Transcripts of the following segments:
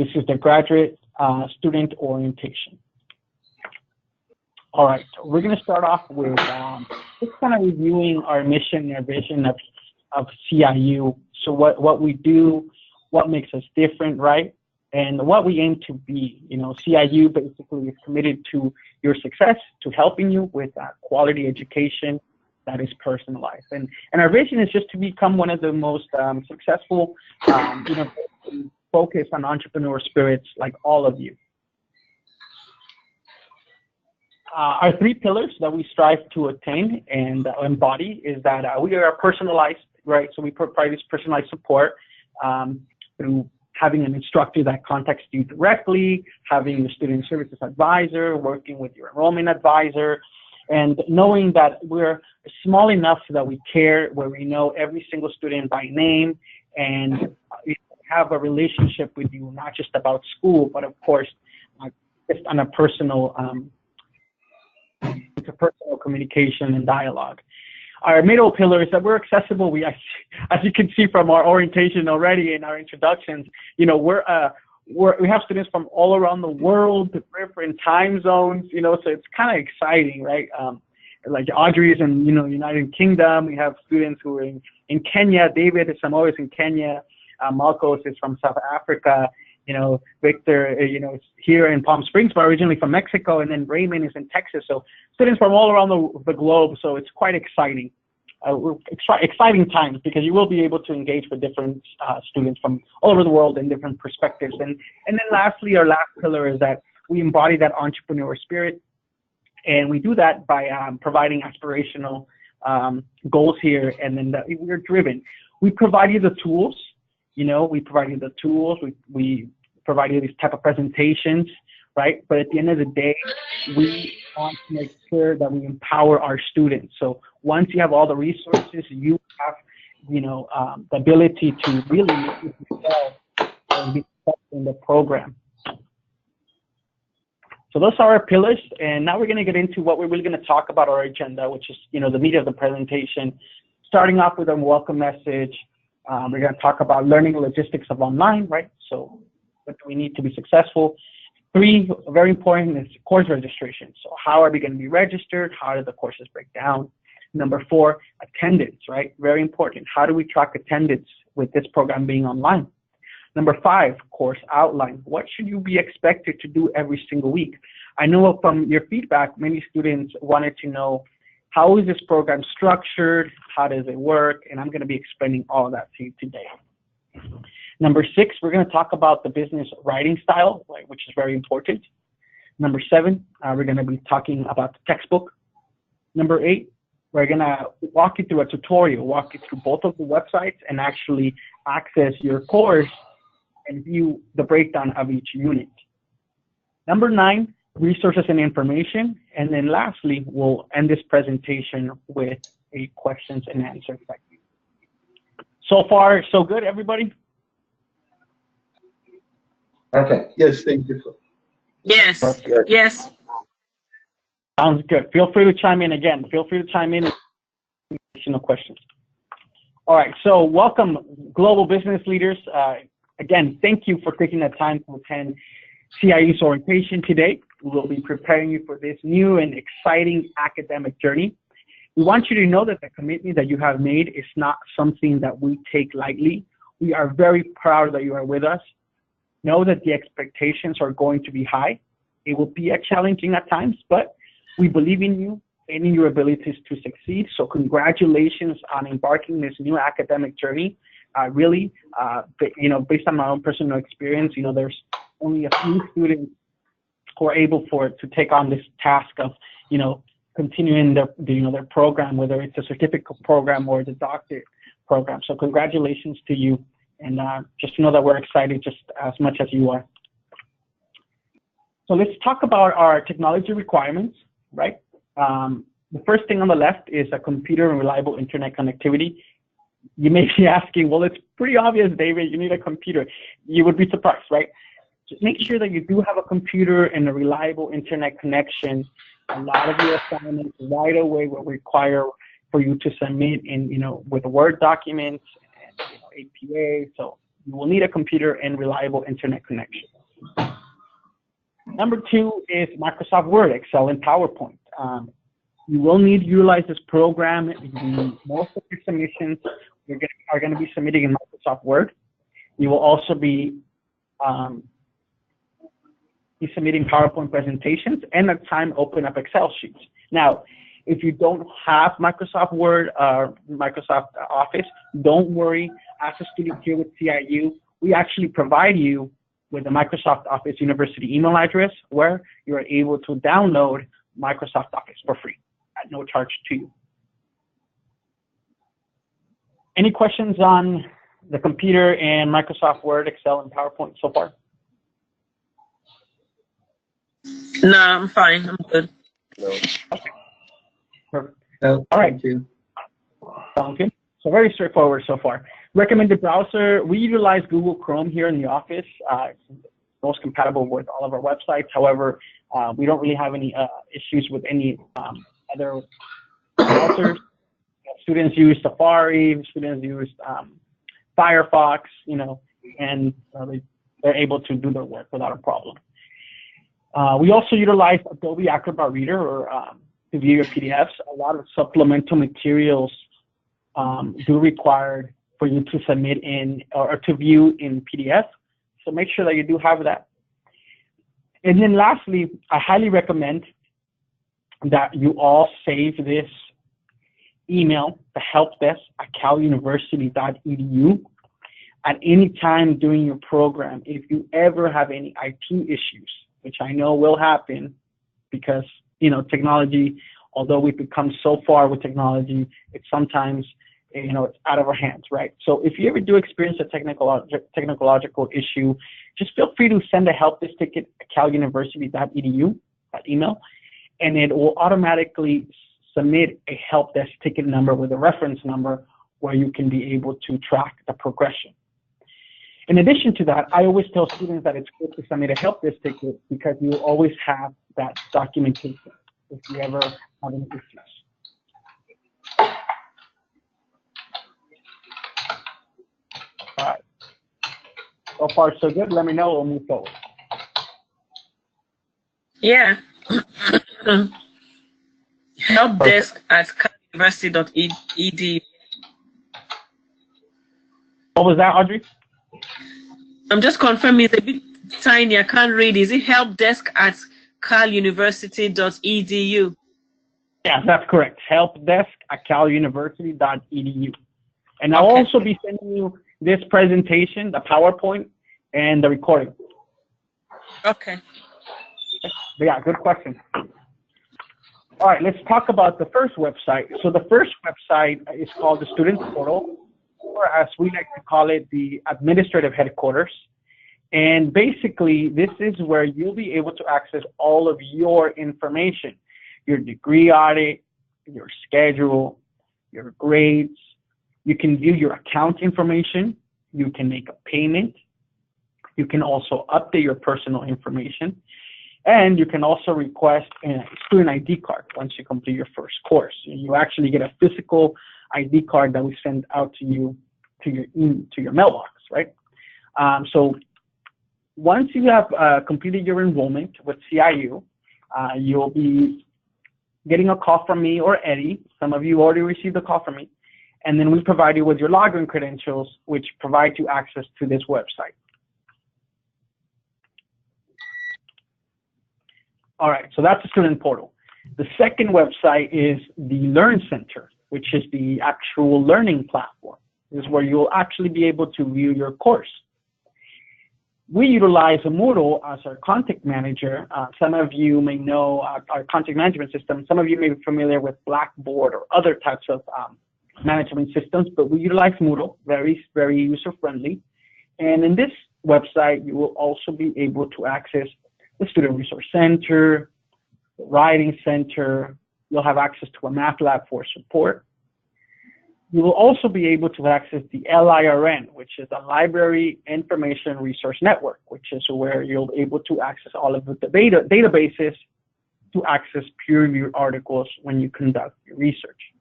This is the graduate student orientation. All right, so we're going to start off with just kind of reviewing our mission and our vision of CIU. So what we do, what makes us different, right? And what we aim to be. You know, CIU basically is committed to your success, to helping you with quality education that is personalized. And our vision is just to become one of the most successful, focused on entrepreneur spirits like all of you. Our 3 pillars that we strive to attain and embody is that we are personalized, right? So we provide this personalized support through having an instructor that contacts you directly, having the student services advisor, working with your enrollment advisor, and knowing that we're small enough so that we care, where we know every single student by name and have a relationship with you, not just about school, but of course, just on a personal, interpersonal communication and dialogue. Our middle pillar is that we're accessible. We, as you can see from our orientation already in our introductions, you know, we have students from all around the world, different time zones, you know, so it's kind of exciting, right? Like Audrey is in, you know, United Kingdom. We have students who are in Kenya. David is always in Kenya. Marcos is from South Africa. You know, Victor, you know, is here in Palm Springs, but originally from Mexico, and then Raymond is in Texas. So students from all around the globe. So it's quite exciting. Exciting times, because you will be able to engage with different students from all over the world in different perspectives. And then lastly, our last pillar is that we embody that entrepreneur spirit. And we do that by providing aspirational goals here. And then we're driven. We provide you the tools. You know, we provide you the tools, we provide you these type of presentations, right? But at the end of the day, we want to make sure that we empower our students. So once you have all the resources, you have, you know, the ability to really make yourself and be in the program. So those are our pillars, and now we're going to get into what we're really going to talk about, our agenda, which is, you know, the meat of the presentation. Starting off with a welcome message. We're going to talk about learning logistics of online, right? So what do we need to be successful? 3, very important, is course registration. So how are we going to be registered? How do the courses break down? Number 4, attendance, right? Very important. How do we track attendance with this program being online? Number 5, course outline. What should you be expected to do every single week? I know from your feedback, many students wanted to know, how is this program structured? How does it work? And I'm going to be explaining all of that to you today. Number 6, we're going to talk about the business writing style, right, which is very important. Number 7, we're going to be talking about the textbook. Number 8, we're going to walk you through a tutorial, walk you through both of the websites and actually access your course and view the breakdown of each unit. Number 9, resources and information. And then lastly, we'll end this presentation with a questions and answer section. So far, so good, everybody? Okay. Yes, thank you. Yes. Yes. Sounds good. Feel free to chime in again. Feel free to chime in with additional questions. All right. So welcome, global business leaders. Again, thank you for taking the time to attend CIU's orientation today. We will be preparing you for this new and exciting academic journey. We want you to know that the commitment that you have made is not something that we take lightly. We are very proud that you are with us. Know that the expectations are going to be high. It will be challenging at times, but we believe in you and in your abilities to succeed. So congratulations on embarking this new academic journey. Really, you know, based on my own personal experience, you know, there's only a few students who are able to take on this task of, you know, continuing their program, whether it's a certificate program or the doctorate program. So congratulations to you, and just know that we're excited just as much as you are. So let's talk about our technology requirements, right? The first thing on the left is a computer and reliable internet connectivity. You may be asking, well, it's pretty obvious, David, you need a computer. You would be surprised, right? Just make sure that you do have a computer and a reliable internet connection. A lot of your assignments right away will require for you to submit in, you know, with Word documents and, you know, APA. So you will need a computer and reliable internet connection. Number 2 is Microsoft Word, Excel, and PowerPoint. You will need to utilize this program. Most of your submissions are going to be submitting in Microsoft Word. You will also be submitting PowerPoint presentations, and at time open up Excel sheets. Now, if you don't have Microsoft Word or Microsoft Office, don't worry. As a student here with CIU, we actually provide you with a Microsoft Office University email address where you are able to download Microsoft Office for free at no charge to you. Any questions on the computer and Microsoft Word, Excel, and PowerPoint so far? No, I'm fine. I'm good. No. Okay. Perfect. No, All right. thank you. Sounds good. So very straightforward so far. Recommended browser, we utilize Google Chrome here in the office. It's most compatible with all of our websites. However, we don't really have any issues with any other browsers. Students use Safari, students use Firefox, and they're able to do their work without a problem. We also utilize Adobe Acrobat Reader to view your PDFs. A lot of supplemental materials do require for you to submit in or to view in PDF. So make sure that you do have that. And then lastly, I highly recommend that you all save this email, the helpdesk@caluniversity.edu. At any time during your program, if you ever have any IT issues, which I know will happen because, technology, although we've become so far with technology, it's sometimes, it's out of our hands, right? So if you ever do experience a technological issue, just feel free to send a help desk ticket at caluniversity.edu, that email, and it will automatically submit a help desk ticket number with a reference number where you can be able to track the progression. In addition to that, I always tell students that it's good to submit a help desk ticket because you will always have that documentation if you ever have any issues. All right. So far, so good. Let me know. We'll move forward. Yeah. Helpdesk@caluniversity.edu. What was that, Audrey? I'm just confirming, it's a bit tiny. I can't read. Is it helpdesk@caluniversity.edu? Yeah, that's correct. Helpdesk@caluniversity.edu. And I'll also be sending you this presentation, the PowerPoint, and the recording. Okay. But yeah, good question. All right, let's talk about the first website. So the first website is called the Student Portal, or as we like to call it, the administrative headquarters. And basically, this is where you'll be able to access all of your information, your degree audit, your schedule, your grades. You can view your account information. You can make a payment. You can also update your personal information. And you can also request a student ID card once you complete your first course. You actually get a physical ID card that we send out to you to your mailbox, right? So once you have completed your enrollment with CIU, you'll be getting a call from me or Eddie. Some of you already received a call from me. And then we provide you with your login credentials, which provide you access to this website. All right, so that's the student portal. The second website is the Learn Center, which is the actual learning platform. This is where you'll actually be able to view your course. We utilize Moodle as our content manager. Some of you may know our content management system. Some of you may be familiar with Blackboard or other types of management systems, but we utilize Moodle, very, very user-friendly. And in this website, you will also be able to access the Student Resource Center, the Writing Center. You'll have access to a math lab for support. You will also be able to access the LIRN, which is the Library Information Resource Network, which is where you'll be able to access all of the databases to access peer-reviewed articles when you conduct your research.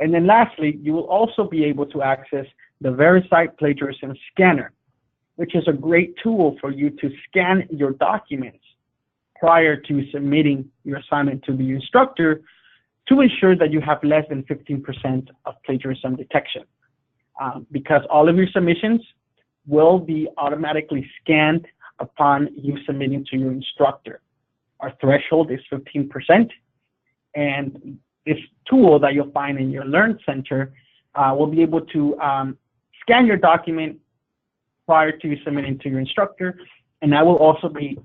And then lastly, you will also be able to access the VeriCite Plagiarism Scanner, which is a great tool for you to scan your documents prior to submitting your assignment to the instructor to ensure that you have less than 15% of plagiarism detection. Because all of your submissions will be automatically scanned upon you submitting to your instructor. Our threshold is 15%, and this tool that you'll find in your Learn Center will be able to scan your document prior to submitting to your instructor, and I will also be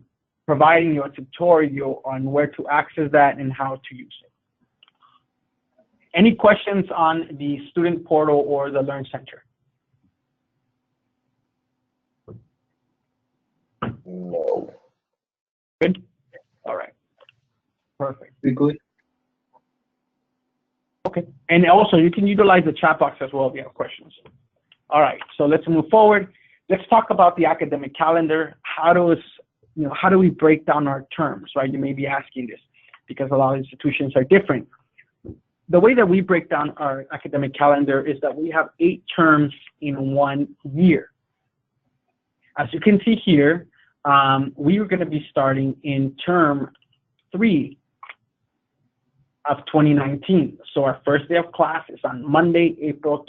providing you a tutorial on where to access that and how to use it. Any questions on the student portal or the Learn Center? No. Good? All right. Perfect. We good? Okay. And also, you can utilize the chat box as well if you have questions. All right. So let's move forward. Let's talk about the academic calendar. How do we break down our terms, right? You may be asking this because a lot of institutions are different. The way that we break down our academic calendar is that we have 8 terms in 1 year. As you can see here, we are going to be starting in term 3 of 2019. So our first day of class is on Monday, April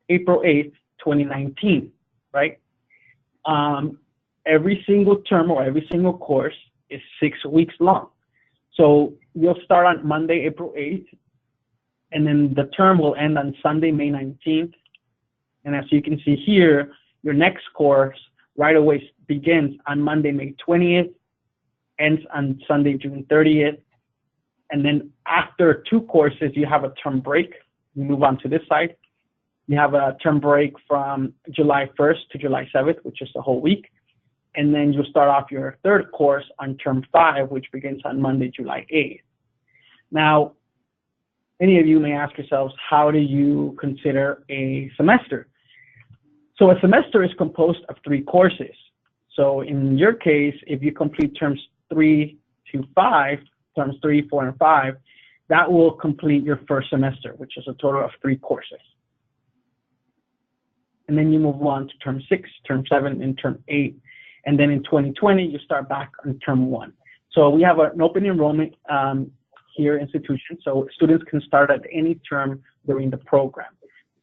8th, 2019, right? Every single term or every single course is 6 weeks long. So you'll start on Monday, April 8th, and then the term will end on Sunday, May 19th. And as you can see here, your next course right away begins on Monday, May 20th, ends on Sunday, June 30th. And then after 2 courses, you have a term break. You move on to this side. You have a term break from July 1st to July 7th, which is the whole week. And then you'll start off your 3rd course on term 5, which begins on Monday, July 8th. Now, many of you may ask yourselves, how do you consider a semester? So a semester is composed of 3 courses. So in your case, if you complete terms 3 to 5, terms 3, 4, and 5, that will complete your first semester, which is a total of 3 courses. And then you move on to term 6, term 7, and term 8. And then in 2020, you start back on term 1. So we have an open enrollment here institution, so students can start at any term during the program.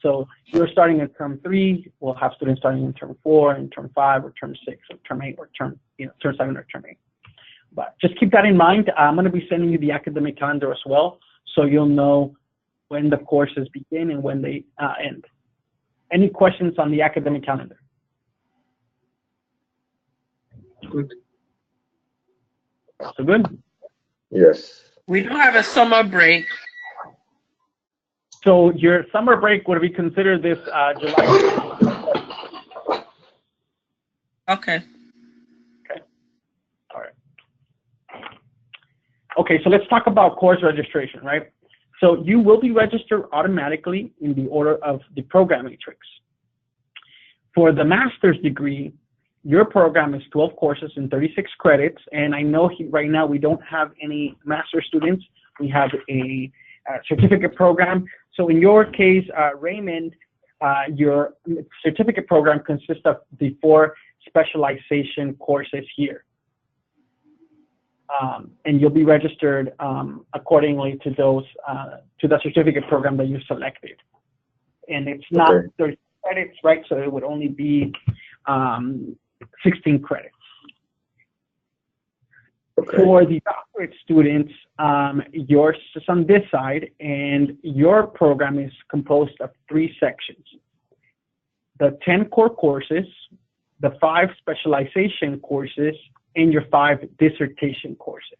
So you're starting in term 3, we'll have students starting in term 4, and term 5, or term 6, or term 8, or term 7, or term 8. But just keep that in mind. I'm going to be sending you the academic calendar as well, so you'll know when the courses begin and when they end. Any questions on the academic calendar? Good. So good? Yes. We do have a summer break. So your summer break, would we consider this July? Okay. Okay. All right. Okay, so let's talk about course registration, right? So you will be registered automatically in the order of the program matrix. For the master's degree, your program is 12 courses and 36 credits, and I know right now we don't have any master's students. We have a certificate program. So in your case, Raymond, your certificate program consists of the 4 specialization courses here. And you'll be registered accordingly to those, to the certificate program that you selected. And it's not 30 credits, right? So it would only be 16 credits. Okay. For the doctorate students, yours is on this side, and your program is composed of 3 sections. The 10 core courses, the 5 specialization courses, and your 5 dissertation courses.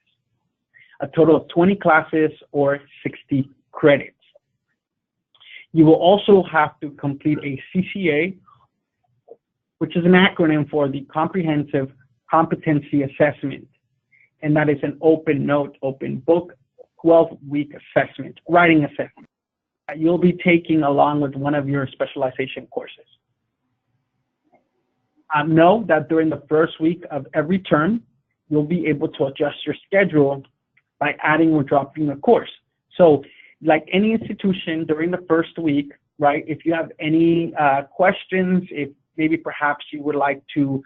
A total of 20 classes or 60 credits. You will also have to complete a CCA, which is an acronym for the Comprehensive Competency Assessment. And that is an open note, open book, 12-week assessment, writing assessment. You'll be taking along with one of your specialization courses. Know that during the first week of every term, you'll be able to adjust your schedule by adding or dropping a course. So like any institution, during the first week, right? If you have any questions, if maybe perhaps you would like to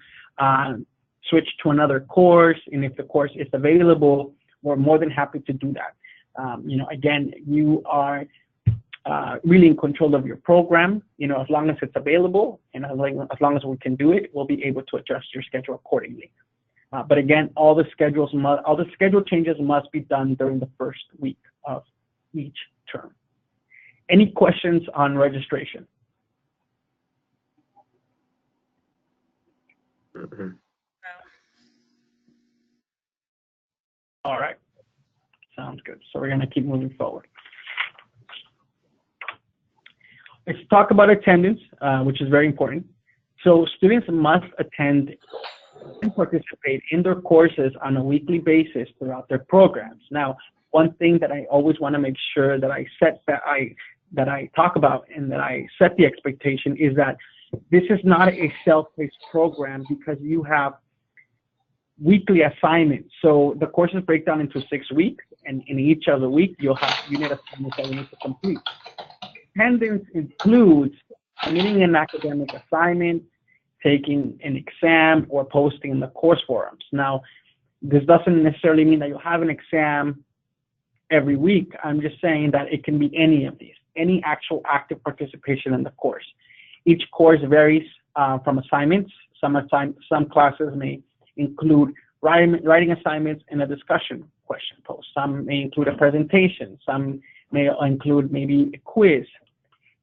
switch to another course, and if the course is available, we're more than happy to do that. Again, you are really in control of your program. As long as it's available and as long as we can do it, we'll be able to adjust your schedule accordingly. But again, all the schedule changes must be done during the first week of each term. Any questions on registration? Mm-hmm. All right. Sounds good. So we're going to keep moving forward. Let's talk about attendance, which is very important. So students must attend and participate in their courses on a weekly basis throughout their programs. Now, one thing that I always want to make sure that I talk about and that I set the expectation is that this is not a self-paced program, because you have weekly assignments. So the courses break down into 6 weeks, and in each other week, you'll have unit assignments that you need to complete. Attendance includes submitting an academic assignment, taking an exam, or posting in the course forums. Now, this doesn't necessarily mean that you'll have an exam every week. I'm just saying that it can be any of these, any actual active participation in the course. Each course varies from assignments. Some classes may include writing assignments and a discussion question post. Some may include a presentation. Some may include maybe a quiz.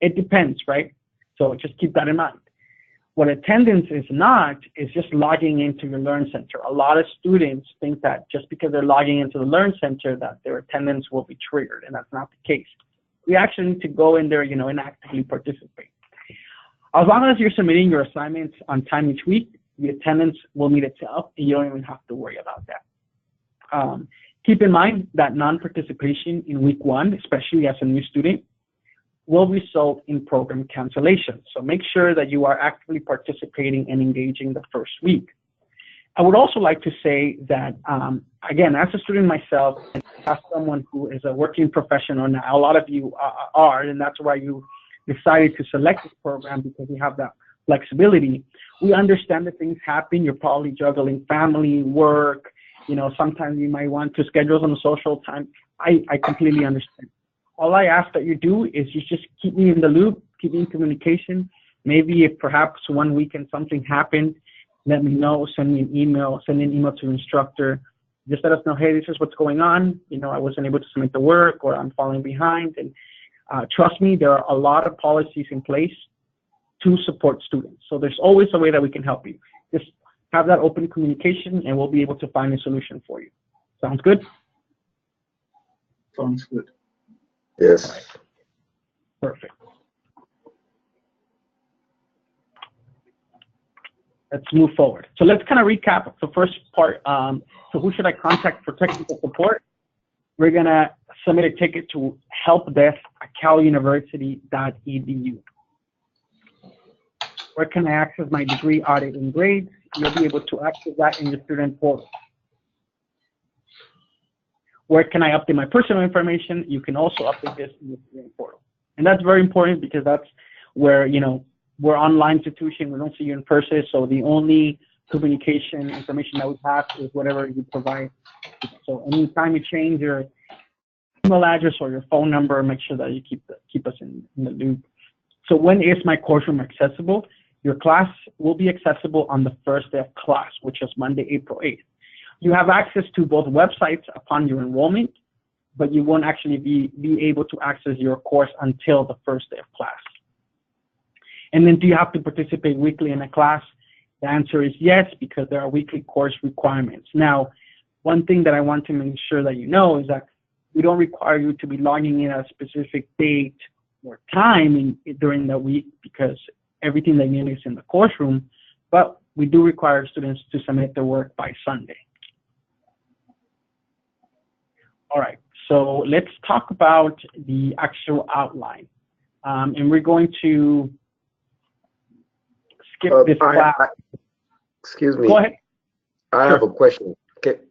It depends, right? So just keep that in mind. What attendance is not is just logging into your Learn Center. A lot of students think that just because they're logging into the Learn Center that their attendance will be triggered, and that's not the case. We actually need to go in there, and actively participate. As long as you're submitting your assignments on time each week, the attendance will meet itself, and you don't even have to worry about that. Keep in mind that non-participation in week 1, especially as a new student, will result in program cancellation. So make sure that you are actively participating and engaging the first week. I would also like to say that, again, as a student myself, and as someone who is a working professional now, a lot of you are, and that's why you decided to select this program, because we have that flexibility. We understand that things happen. You're probably juggling family, work, sometimes you might want to schedule some social time. I completely understand. All I ask that you do is you just keep me in the loop, keep me in communication. Maybe if perhaps one weekend something happened, let me know, send me an email to the instructor. Just let us know, hey, this is what's going on. I wasn't able to submit the work, or I'm falling behind. And trust me, there are a lot of policies in place to support students. So there's always a way that we can help you. Just have that open communication, and we'll be able to find a solution for you. Sounds good? Sounds good. Yes. Perfect. Let's move forward. So let's kind of recap the first part. So who should I contact for technical support? We're going to submit a ticket to helpdesk@caluniversity.edu. Where can I access my degree audit and grades? You'll be able to access that in your student portal. Where can I update my personal information? You can also update this in the student portal. And that's very important, because that's where, we're an online institution. We don't see you in person. So the only communication information that we have is whatever you provide. So anytime you change your email address or your phone number, make sure that you keep us in the loop. So when is my course room accessible? Your class will be accessible on the first day of class, which is Monday, April 8th. You have access to both websites upon your enrollment, but you won't actually be able to access your course until the first day of class. And then do you have to participate weekly in a class? The answer is yes, because there are weekly course requirements. Now, one thing that I want to make sure that you know is that we don't require you to be logging in at a specific date or time during the week, because everything that you need is in the course room, but we do require students to submit their work by Sunday. All right, so let's talk about the actual outline. And we're going to skip this class. Excuse me. Go ahead. I have a question.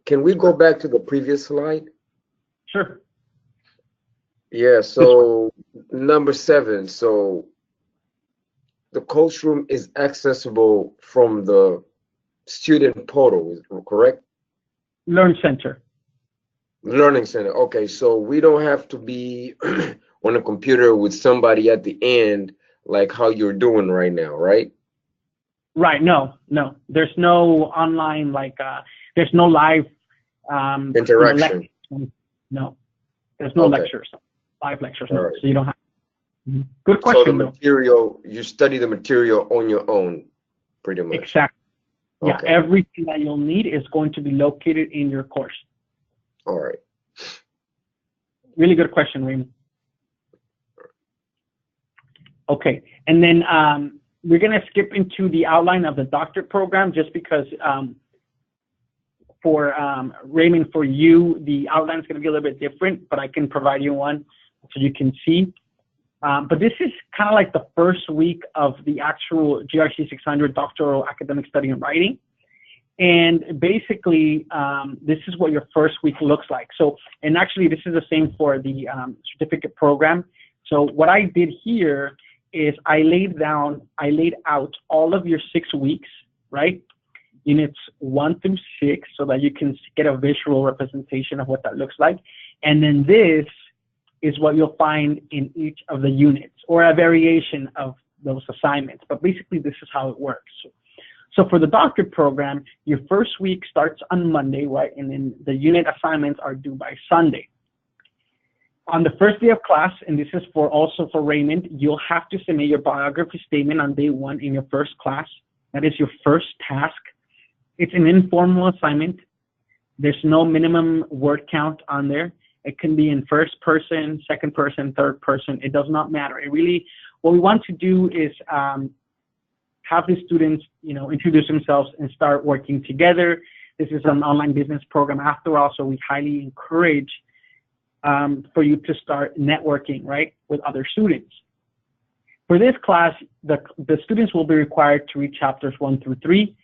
Can we go back to the previous slide? Sure. Yeah, so number 7. So the coach room is accessible from the student portal, correct? Learn Center. Learning center. Okay, so we don't have to be on a computer with somebody at the end, like how you're doing right now, right? Right. No, no. There's no online, like, there's no live, Interaction. no, there's no Okay. lectures, live lectures. All No. right. So you don't have. Mhm. Good So the question, though. material, you study the material on your own, pretty much. Exactly. Yeah. Okay. Everything that you'll need is going to be located in your course. All right. Really good question, Raymond. Okay. And then we're going to skip into the outline of the doctorate program just because for Raymond, for you, the outline is going to be a little bit different, but I can provide you one so you can see. But this is kind of like the first week of the actual GRC 600 doctoral academic study and writing. And basically, this is what your first week looks like. So, and actually this is the same for the certificate program. So what I did here is I laid out all of your 6 weeks, right? Units 1 through 6, so that you can get a visual representation of what that looks like. And then this is what you'll find in each of the units, or a variation of those assignments. But basically, this is how it works. So for the doctorate program, your first week starts on Monday, right? And then the unit assignments are due by Sunday. On the first day of class, and this is also for Raymond, you'll have to submit your biography statement on day 1 in your first class. That is your first task. It's an informal assignment. There's no minimum word count on there. It can be in first person, second person, third person. It does not matter. It really, what we want to do is have the students, introduce themselves and start working together. This is an online business program after all, so we highly encourage for you to start networking, right, with other students. For this class, the students will be required to read chapters 1 through 3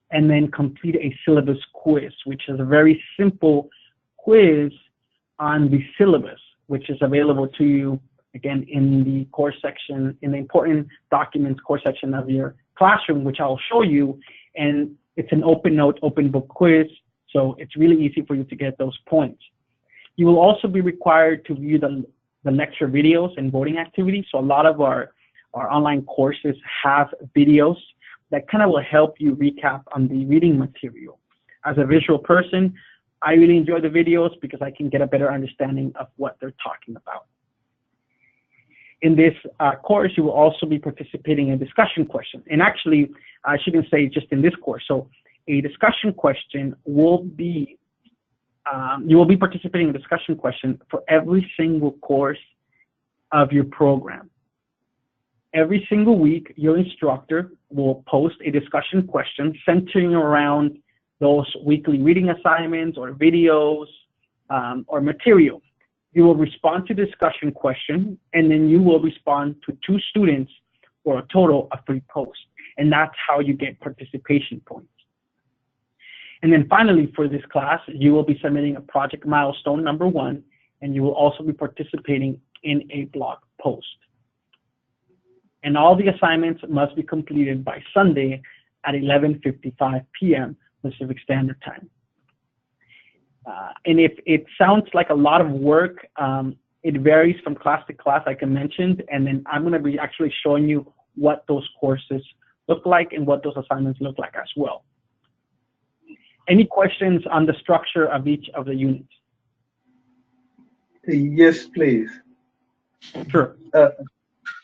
and then complete a syllabus quiz, which is a very simple quiz on the syllabus, which is available to you, again, in the course section, in the important documents course section of your classroom, which I'll show you. And it's an open note, open book quiz, so it's really easy for you to get those points. You will also be required to view the lecture videos and voting activities. So a lot of our online courses have videos that kind of will help you recap on the reading material. As a visual person, I really enjoy the videos because I can get a better understanding of what they're talking about. In this course, you will also be participating in a discussion question. And actually, I shouldn't say just in this course. So a discussion question will be, you will be participating in a discussion question for every single course of your program. Every single week, your instructor will post a discussion question centering around those weekly reading assignments or videos or material. You will respond to the discussion question, and then you will respond to 2 students for a total of 3 posts. And that's how you get participation points. And then finally, for this class, you will be submitting a project milestone number 1, and you will also be participating in a blog post. And all the assignments must be completed by Sunday at 11:55 p.m. Pacific Standard Time. And if it sounds like a lot of work, it varies from class to class, like I mentioned, and then I'm going to be actually showing you what those courses look like and what those assignments look like as well. Any questions on the structure of each of the units? Yes, please. Sure.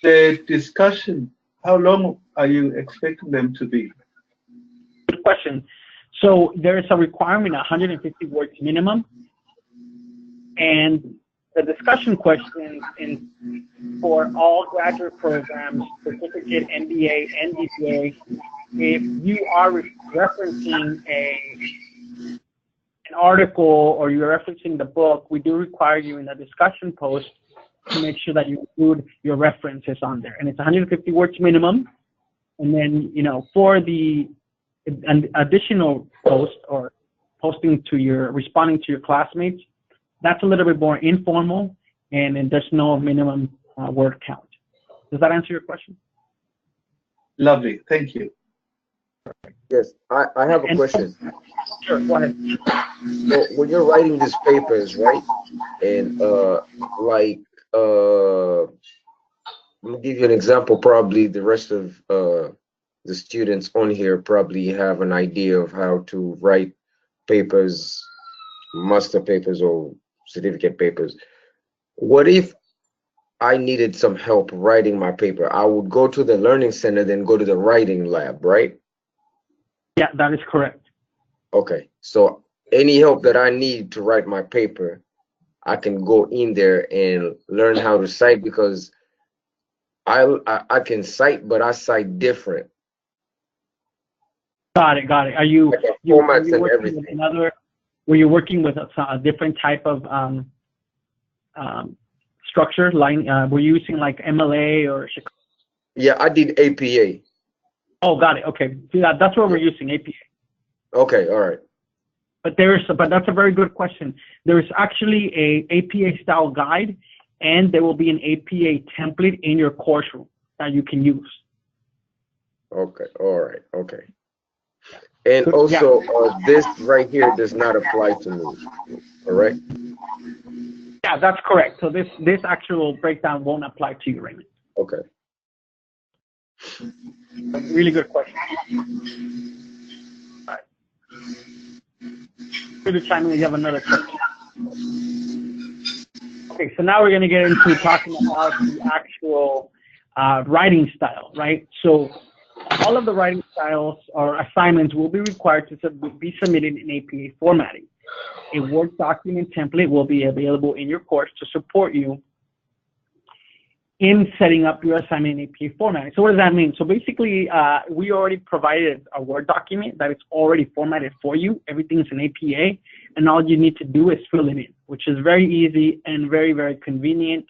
The discussion, how long are you expecting them to be? Good question. So there is a requirement, 150 words minimum, and the discussion questions for all graduate programs, certificate, MBA, and DPA, if you are referencing an article or you're referencing the book, we do require you in the discussion post to make sure that you include your references on there. And it's 150 words minimum. And then, for the additional post or responding to your classmates, that's a little bit more informal. and there's no minimum word count. Does that answer your question? Lovely. Thank you. Yes, I have a question. Sure, go ahead. So when you're writing these papers, right? And like let me give you an example. Probably the rest of the students on here probably have an idea of how to write papers, master papers or certificate papers. What if I needed some help writing my paper? I would go to the learning center, then go to the writing lab, right? Yeah, that is correct. Okay, so any help that I need to write my paper, I can go in there and learn how to cite, because I can cite, but I cite different. Got it. Are you, Like the you formats and working with everything. were you working with a different type of structure line? Were you using like MLA or Chicago? Yeah, I did APA. Oh, got it. Okay. See, that's what we're using, APA. Okay, all right. But that's a very good question. There is actually a APA style guide, and there will be an APA template in your course room that you can use. Okay, all right, okay. And Good, also, this right here does not apply to me, correct? Yeah, that's correct. So this actual breakdown won't apply to you, Raymond. Okay. Really good question. All right. Good to chime in. You have another question. Okay, so now we're going to get into talking about the actual writing style, right? So all of the writing styles or assignments will be required to be submitted in APA formatting. A Word document template will be available in your course to support you in setting up your assignment in APA formatting. So what does that mean? So basically, we already provided a Word document that is already formatted for you. Everything's in APA, and all you need to do is fill it in, which is very easy and very, very convenient.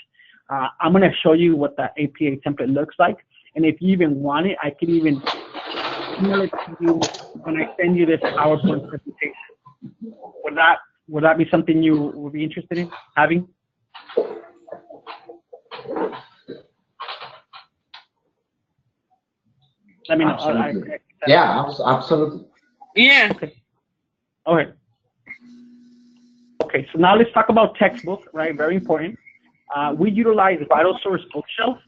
I'm going to show you what that APA template looks like. And if you even want it, I can even email it to you when I send you this PowerPoint presentation. Would that be something you would be interested in having? Let me know. Absolutely. Yeah, absolutely. Yeah. Okay. Okay, so now let's talk about textbook, right? Very important. We utilize VitalSource Bookshelf.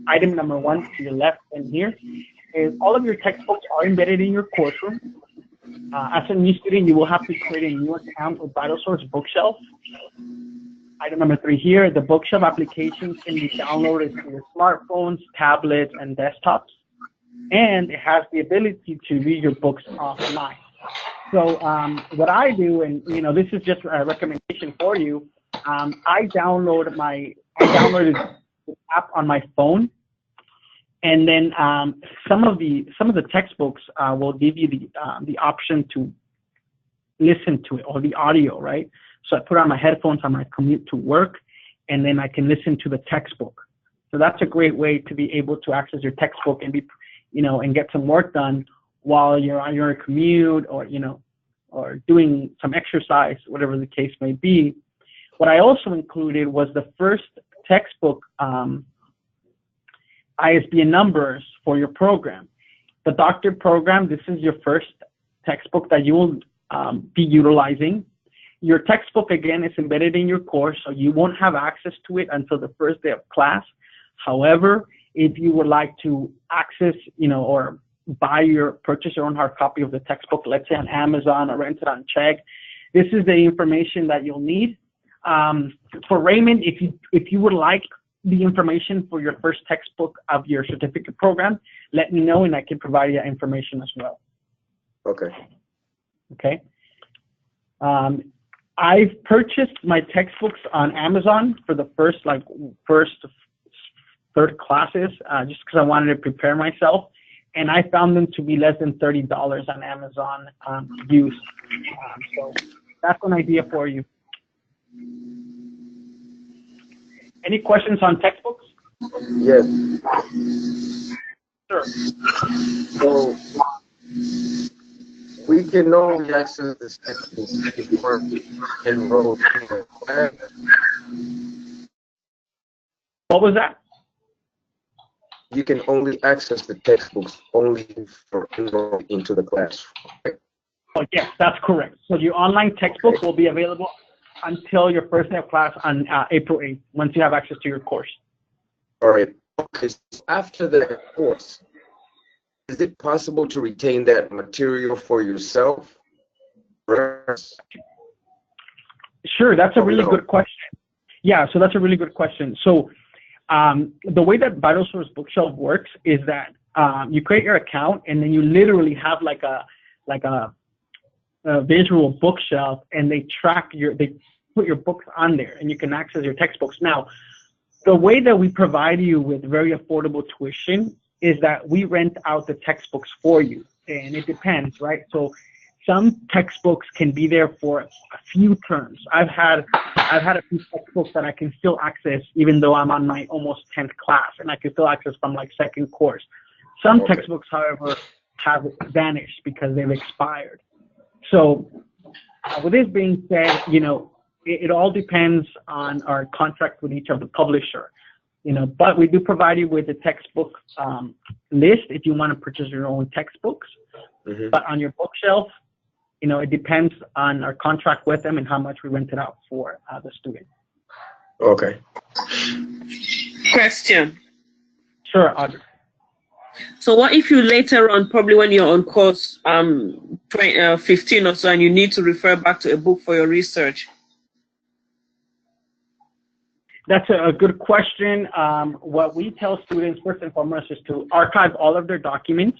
Item number 1 to your left and here is all of your textbooks are embedded in your course room. As a new student, you will have to create a new account with VitalSource Bookshelf. Item number 3 here, the Bookshelf application can be downloaded to your smartphones, tablets, and desktops. And it has the ability to read your books offline. So what I do, and this is just a recommendation for you, I downloaded the app on my phone, and then some of the textbooks will give you the option to listen to it, or the audio, right? So I put on my headphones on my commute to work, and then I can listen to the textbook. So that's a great way to be able to access your textbook and and get some work done while you're on your commute, or doing some exercise, whatever the case may be. What I also included was the first textbook ISBN numbers for your program. The doctor program, this is your first textbook that you will be utilizing. Your textbook, again, is embedded in your course, so you won't have access to it until the first day of class. However, if you would like to access, or purchase your own hard copy of the textbook, let's say on Amazon or rent it on check, this is the information that you'll need. For Raymond, if you would like the information for your first textbook of your certificate program, let me know and I can provide you that information as well. Okay. Okay. I've purchased my textbooks on Amazon for the first third classes, just because I wanted to prepare myself, and I found them to be less than $30 on Amazon used. So that's an idea for you. Any questions on textbooks? Yes. Sure. So we can only access this textbook if we're enrolled in a class. What was that? You can only access the textbooks only for enrolling into the class. Right? Oh, yes, that's correct. So your online textbook will be available until your first day of class on April 8th, once you have access to your course. All right. Okay. So after the course, is it possible to retain that material for yourself? Sure, that's a really good question. Yeah, so that's a really good question. So the way that VitalSource Bookshelf works is that you create your account, and then you literally have like a visual bookshelf, and they put your books on there, and you can access your textbooks. Now, the way that we provide you with very affordable tuition is that we rent out the textbooks for you, and it depends, right? So some textbooks can be there for a few terms. I've had a few textbooks that I can still access even though I'm on my almost 10th class, and I can still access from like second course. Some textbooks, however, have vanished because they've expired. So with this being said, you know, it all depends on our contract with each of the publisher, you know, but we do provide you with a textbook list if you want to purchase your own textbooks. Mm-hmm. But on your bookshelf, you know, it depends on our contract with them and how much we rent it out for the student. Okay. Question. Sure, Audrey. So what if you later on, probably when you're on course 15 or so, and you need to refer back to a book for your research? That's a good question. What we tell students first and foremost is to archive all of their documents.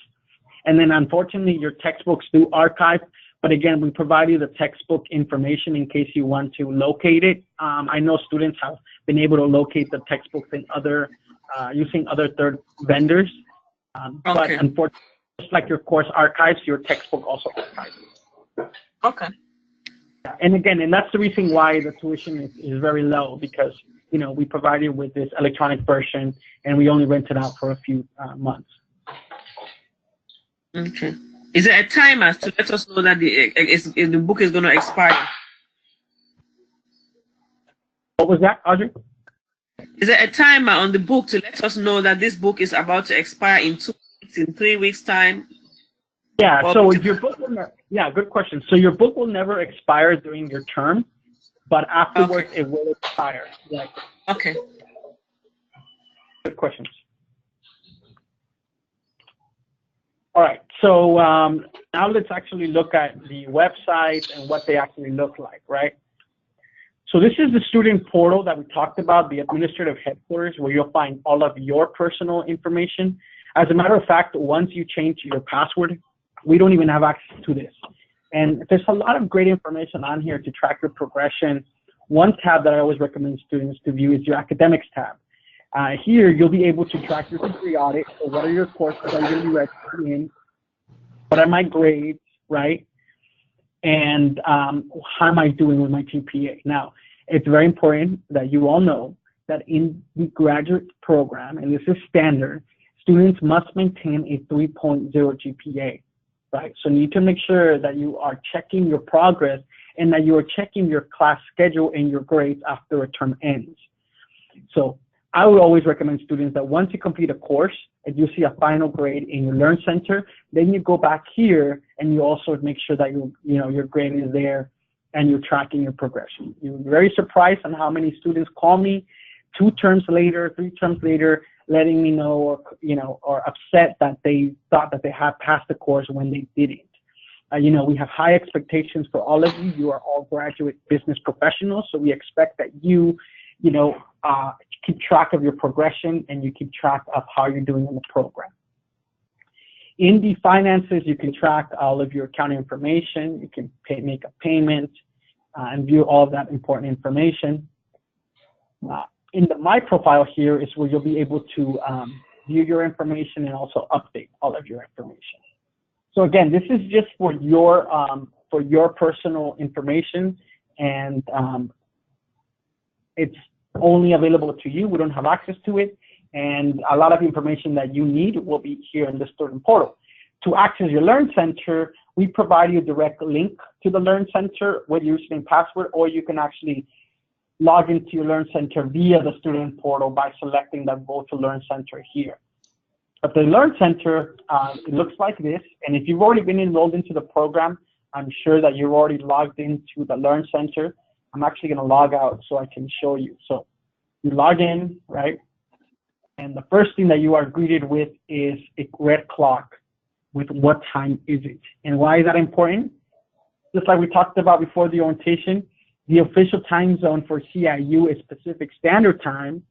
And then unfortunately, your textbooks do archive. But again, we provide you the textbook information in case you want to locate it. I know students have been able to locate the textbooks in using other third vendors. But unfortunately, just like your course archives, your textbook also archives. Okay. And again, and that's the reason why the tuition is very low, because, you know, we provide you with this electronic version and we only rent it out for a few months. Okay. Is there a timer to let us know that the book is going to expire? What was that, Audrey? Is there a timer on the book to let us know that this book is about to expire in 2 weeks, in 3 weeks' time? Yeah, so your book will good question. So your book will never expire during your term, but afterwards it will expire. Like, okay. Good questions. All right, so now let's actually look at the website and what they actually look like, right? So this is the student portal that we talked about, the administrative headquarters, where you'll find all of your personal information. As a matter of fact, once you change your password, we don't even have access to this. And there's a lot of great information on here to track your progression. One tab that I always recommend students to view is your academics tab. Here, you'll be able to track your degree audit. So what are your courses I'm going to be registered in? What are my grades, right? And how am I doing with my GPA? Now, it's very important that you all know that in the graduate program, and this is standard, students must maintain a 3.0 GPA, right? So you need to make sure that you are checking your progress and that you are checking your class schedule and your grades after a term ends. So I would always recommend students that once you complete a course and you see a final grade in your Learn Center, then you go back here and you also make sure that your grade is there and you're tracking your progression. You're very surprised on how many students call me 2 terms later, 3 terms later, letting me know or upset that they thought that they had passed the course when they didn't. We have high expectations for all of you. You are all graduate business professionals, so we expect that you keep track of your progression and you keep track of how you're doing in the program. In the finances, you can track all of your accounting information. You can make a payment and view all of that important information. In the My Profile here is where you'll be able to view your information and also update all of your information. So again, this is just for your personal information, and it's only available to you. We don't have access to it, and a lot of information that you need will be here in the student portal. To access your Learn Center, we provide you a direct link to the Learn Center with your username and password, or you can actually log into your Learn Center via the student portal by selecting the Go to Learn Center here. But the Learn Center, it looks like this, and if you've already been enrolled into the program, I'm sure that you're already logged into the Learn Center. I'm actually going to log out so I can show you. So you log in, right? And the first thing that you are greeted with is a red clock with what time is it. And why is that important? Just like we talked about before the orientation, the official time zone for CIU is Pacific Standard Time.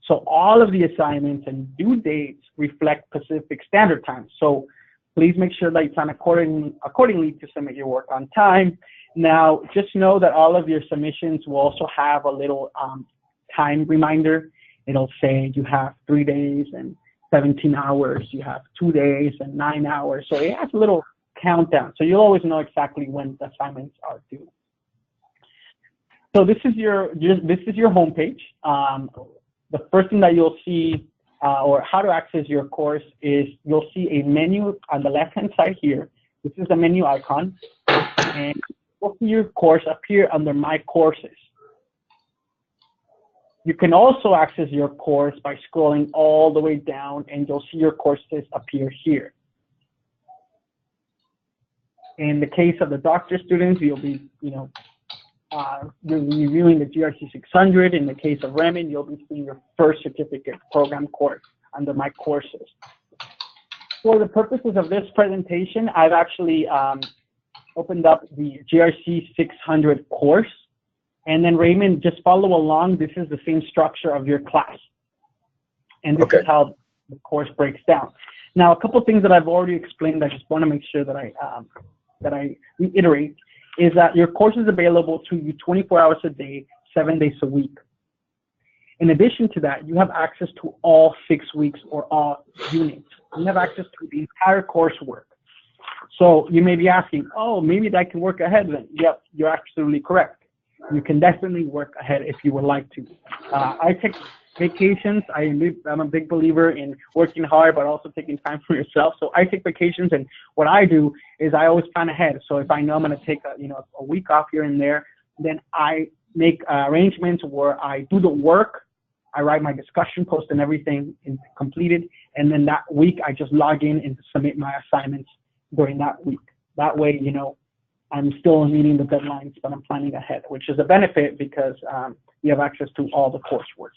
So all of the assignments and due dates reflect Pacific Standard Time. So please make sure that you plan accordingly to submit your work on time. Now, just know that all of your submissions will also have a little time reminder. It'll say you have 3 days and 17 hours, you have 2 days and 9 hours. So it has a little countdown. So you'll always know exactly when the assignments are due. So this is your homepage. The first thing that you'll see, or how to access your course, is you'll see a menu on the left-hand side here. This is the menu icon, and you'll see your course appear under My Courses. You can also access your course by scrolling all the way down, and you'll see your courses appear here. In the case of the doctor students, you'll be, reviewing the GRC 600. In the case of Raymond, you'll be seeing your first certificate program course under My Courses. For the purposes of this presentation, I've actually opened up the GRC 600 course. And then Raymond, just follow along. This is the same structure of your class. And this is how the course breaks down. Now, a couple of things that I've already explained, I just want to make sure that I reiterate, is that your course is available to you 24 hours a day, 7 days a week. In addition to that, you have access to all 6 weeks or all units. You have access to the entire coursework. So you may be asking, oh, maybe I can work ahead then. Yep, you're absolutely correct. You can definitely work ahead if you would like to. I take vacations. I'm a big believer in working hard, but also taking time for yourself. So I take vacations, and what I do is I always plan ahead. So if I know I'm going to take a week off here and there, then I make arrangements where I do the work, I write my discussion post and everything completed, and then that week I just log in and submit my assignments during that week. That way, I'm still meeting the deadlines, but I'm planning ahead, which is a benefit because you have access to all the coursework.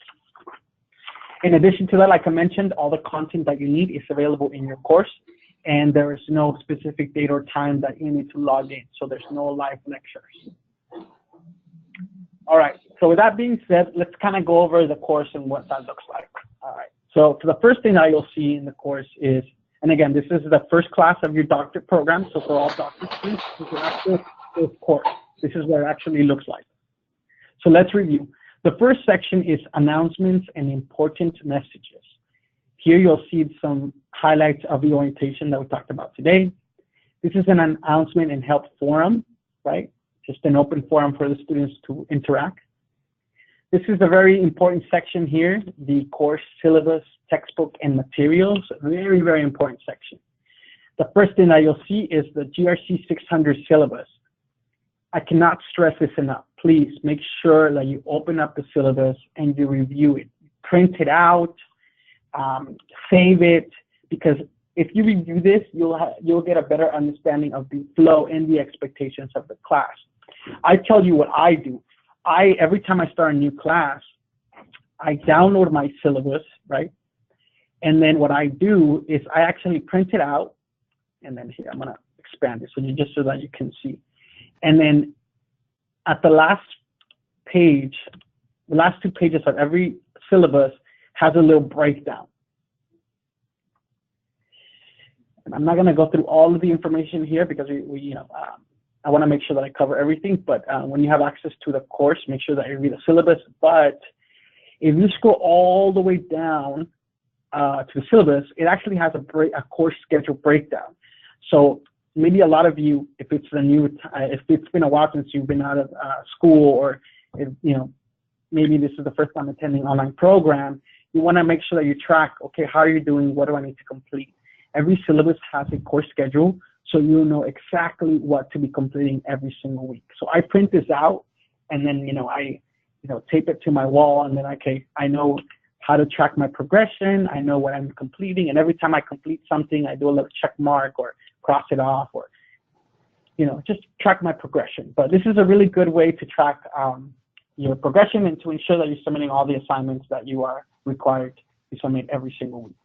In addition to that, like I mentioned, all the content that you need is available in your course, and there is no specific date or time that you need to log in, so there's no live lectures. All right, so with that being said, let's kind of go over the course and what that looks like. All right, so the first thing that you'll see in the course is, and again, this is the first class of your doctorate program, so for all doctorate students, this is your actual first course. This is what it actually looks like. So let's review. The first section is announcements and important messages. Here you'll see some highlights of the orientation that we talked about today. This is an announcement and help forum, right? Just an open forum for the students to interact. This is a very important section here, the course syllabus, textbook, and materials. Very, very important section. The first thing that you'll see is the GRC 600 syllabus. I cannot stress this enough. Please make sure that you open up the syllabus and you review it. Print it out, save it, because if you review this, you'll get a better understanding of the flow and the expectations of the class. I tell you what I do. Every time I start a new class, I download my syllabus, right? And then what I do is I actually print it out, and then here I'm gonna expand it so that you can see. And then at the last page, the last 2 pages of every syllabus has a little breakdown. And I'm not gonna go through all of the information here because I want to make sure that I cover everything, but when you have access to the course, make sure that you read the syllabus. But if you scroll all the way down to the syllabus, it actually has a course schedule breakdown. So maybe a lot of you, if it's been a while since you've been out of school, or maybe this is the first time attending an online program, you want to make sure that you track, okay, how are you doing? What do I need to complete? Every syllabus has a course schedule, so you'll know exactly what to be completing every single week. So I print this out, and then I tape it to my wall, and then I know how to track my progression. I know what I'm completing, and every time I complete something, I do a little check mark or cross it off, or just track my progression. But this is a really good way to track your progression and to ensure that you're submitting all the assignments that you are required to submit every single week.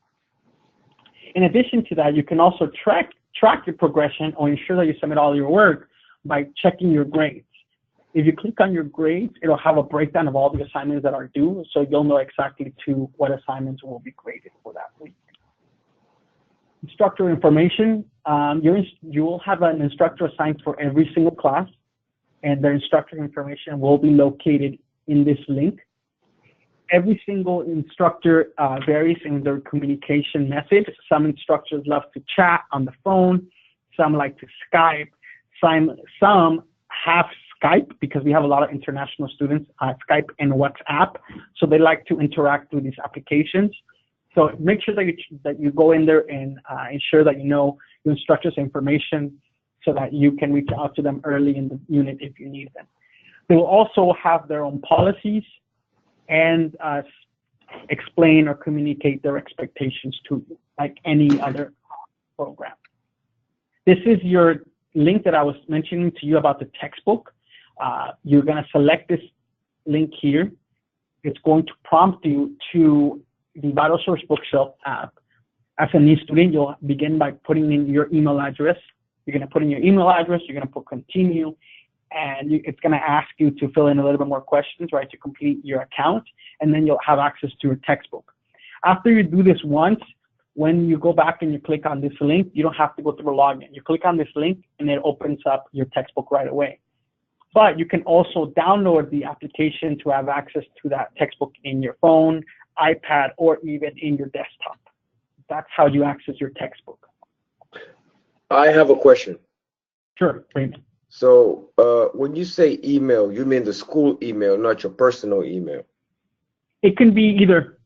In addition to that, you can also track your progression or ensure that you submit all your work by checking your grades. If you click on your grades, it'll have a breakdown of all the assignments that are due, so you'll know exactly to what assignments will be graded for that week. Instructor information, you will have an instructor assigned for every single class, and their instructor information will be located in this link. Every single instructor varies in their communication method. Some instructors love to chat on the phone, some like to Skype, some have Skype because we have a lot of international students, Skype and WhatsApp, so they like to interact with these applications. So make sure that you go in there and ensure that you know your instructor's information so that you can reach out to them early in the unit if you need them. They will also have their own policies and explain or communicate their expectations to you, like any other program. This is your link that I was mentioning to you about the textbook. You're going to select this link here. It's going to prompt you to the VitalSource Bookshelf app. As a new student, you'll begin by putting in your email address. You're going to put in your email address, you're going to put continue, and it's going to ask you to fill in a little bit more questions, right, to complete your account, and then you'll have access to your textbook. After you do this once, when you go back and you click on this link, you don't have to go through a login. You click on this link, and it opens up your textbook right away. But you can also download the application to have access to that textbook in your phone, iPad, or even in your desktop. That's how you access your textbook. I have a question. Sure, Raymond. So when you say email, you mean the school email, not your personal email? It can be either.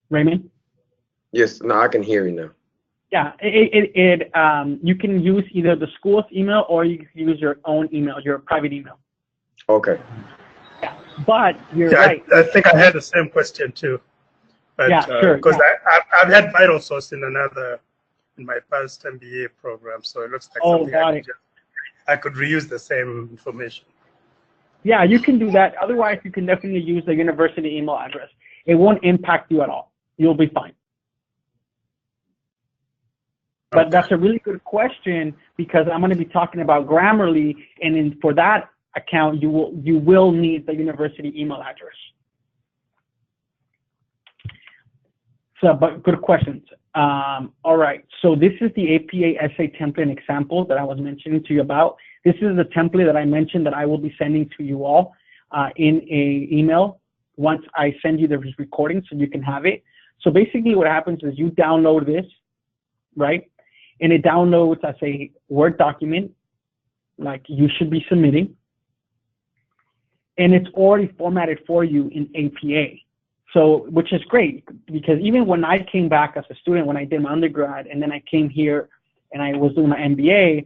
Raymond? Yes, no, I can hear you now. Yeah, you can use either the school's email or you can use your own email, your private email. Okay. Yeah, but you're right. I think I had the same question too. But, yeah, sure. Because I've had VitalSource in my past MBA program, so it looks like something I could reuse the same information. Yeah, you can do that. Otherwise, you can definitely use the university email address. It won't impact you at all. You'll be fine. But that's a really good question because I'm going to be talking about Grammarly, and for that account, you will need the university email address. So, but good questions. All right, so this is the APA essay template example that I was mentioning to you about. This is the template that I mentioned that I will be sending to you all in an email once I send you the recording so you can have it. So basically what happens is you download this, right? And it downloads as a Word document like you should be submitting. And it's already formatted for you in APA. So, which is great because even when I came back as a student, when I did my undergrad, and then I came here and I was doing my MBA,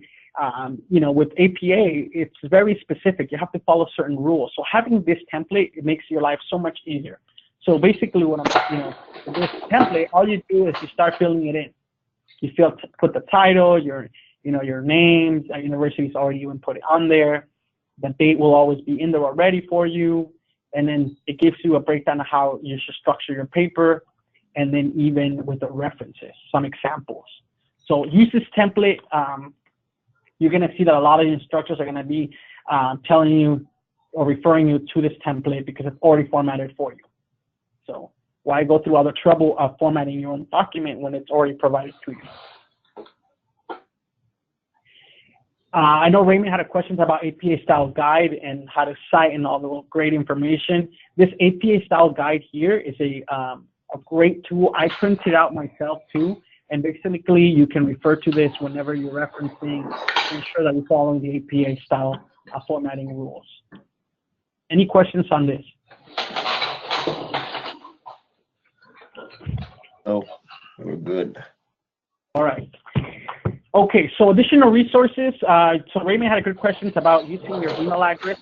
with APA, it's very specific. You have to follow certain rules. So having this template, it makes your life so much easier. So basically with this template, all you do is you start filling it in. You put the title, your names, university's already even put it on there. The date will always be in there already for you. And then it gives you a breakdown of how you should structure your paper, and then even with the references, some examples. So use this template. You're going to see that a lot of instructors are going to be telling you or referring you to this template because it's already formatted for you. So why go through all the trouble of formatting your own document when it's already provided to you? I know Raymond had a question about APA style guide and how to cite and all the great information. This APA style guide here is a great tool. I printed out myself too. And basically you can refer to this whenever you're referencing to ensure that you're following the APA style formatting rules. Any questions on this? No, we're good. All right. Okay, so additional resources. So Raymond had a good questions about using your email address.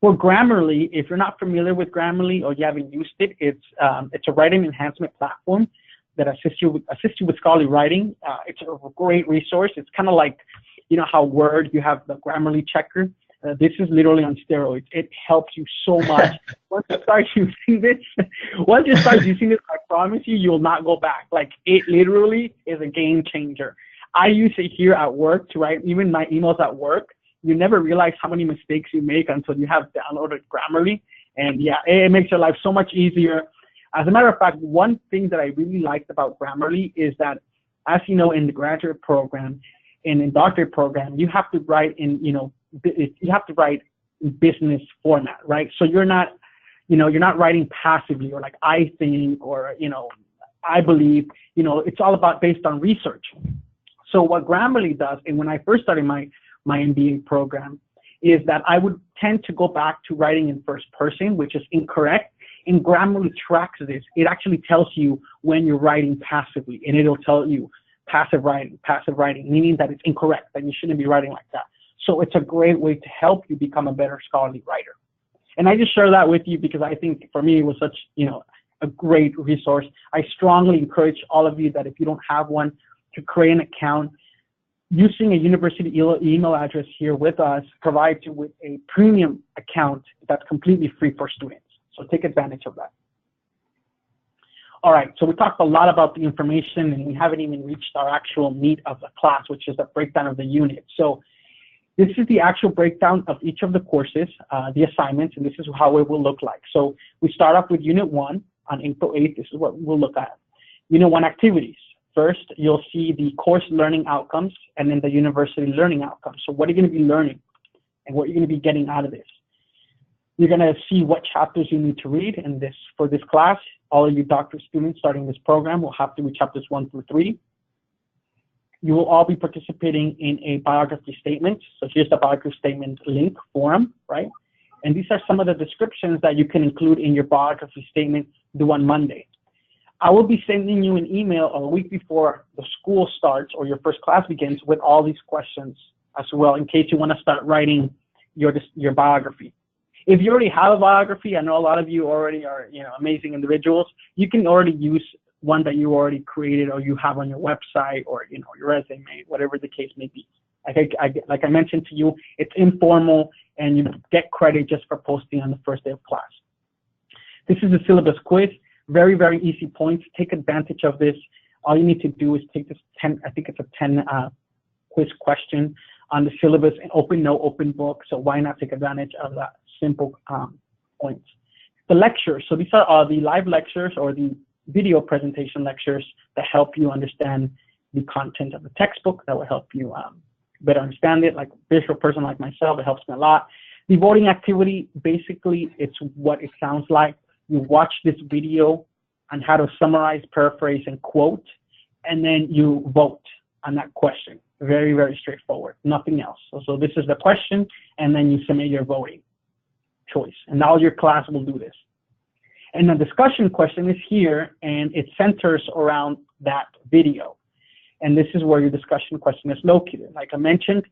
For Grammarly, if you're not familiar with Grammarly or you haven't used it, it's a writing enhancement platform that assists you with scholarly writing. It's a great resource. It's kind of like, you know how Word, you have the Grammarly checker. This is literally on steroids. It helps you so much. Once you start using this, I promise you, you'll not go back. Like, it literally is a game changer. I use it here at work to write even my emails at work. You never realize how many mistakes you make until you have downloaded Grammarly. And yeah, it makes your life so much easier. As a matter of fact, one thing that I really liked about Grammarly is that, as you know, in the graduate program and in doctorate program, you have to write in, you have to write in business format, right? So you're not writing passively or like I think or, I believe, it's all about based on research. So what Grammarly does, and when I first started my MBA program, is that I would tend to go back to writing in first person, which is incorrect. And Grammarly tracks this. It actually tells you when you're writing passively, and it'll tell you passive writing, meaning that it's incorrect, that you shouldn't be writing like that. So it's a great way to help you become a better scholarly writer. And I just share that with you because I think for me it was such, a great resource. I strongly encourage all of you that if you don't have one, to create an account. Using a university email address here with us provides you with a premium account that's completely free for students. So take advantage of that. All right, so we talked a lot about the information and we haven't even reached our actual meat of the class, which is the breakdown of the unit. So this is the actual breakdown of each of the courses, the assignments, and this is how it will look like. So we start off with Unit 1 on April 8th. This is what we'll look at. Unit 1 activities. First, you'll see the course learning outcomes and then the university learning outcomes. So what are you going to be learning and what you're going to be getting out of this? You're going to see what chapters you need to read. And for this class, all of you doctorate students starting this program will have to read chapters 1 through 3. You will all be participating in a biography statement. So here's the biography statement link forum, right? And these are some of the descriptions that you can include in your biography statement due on Monday. I will be sending you an email a week before the school starts or your first class begins with all these questions as well, in case you want to start writing your biography. If you already have a biography, I know a lot of you already are, amazing individuals. You can already use one that you already created or you have on your website or, your resume, whatever the case may be. Like I mentioned to you, it's informal and you get credit just for posting on the first day of class. This is the syllabus quiz. Very, very easy points. Take advantage of this. All you need to do is take this 10, I think it's a 10 quiz question on the syllabus, and open book. So why not take advantage of that simple points? The lectures. So these are the live lectures or the video presentation lectures that help you understand the content of the textbook. That will help you better understand it. Like a visual person like myself, it helps me a lot. The voting activity, basically, it's what it sounds like. You watch this video on how to summarize, paraphrase, and quote, and then you vote on that question. Very, very straightforward, nothing else. So this is the question, and then you submit your voting choice. And now your class will do this. And the discussion question is here, and it centers around that video. And this is where your discussion question is located. Like I mentioned,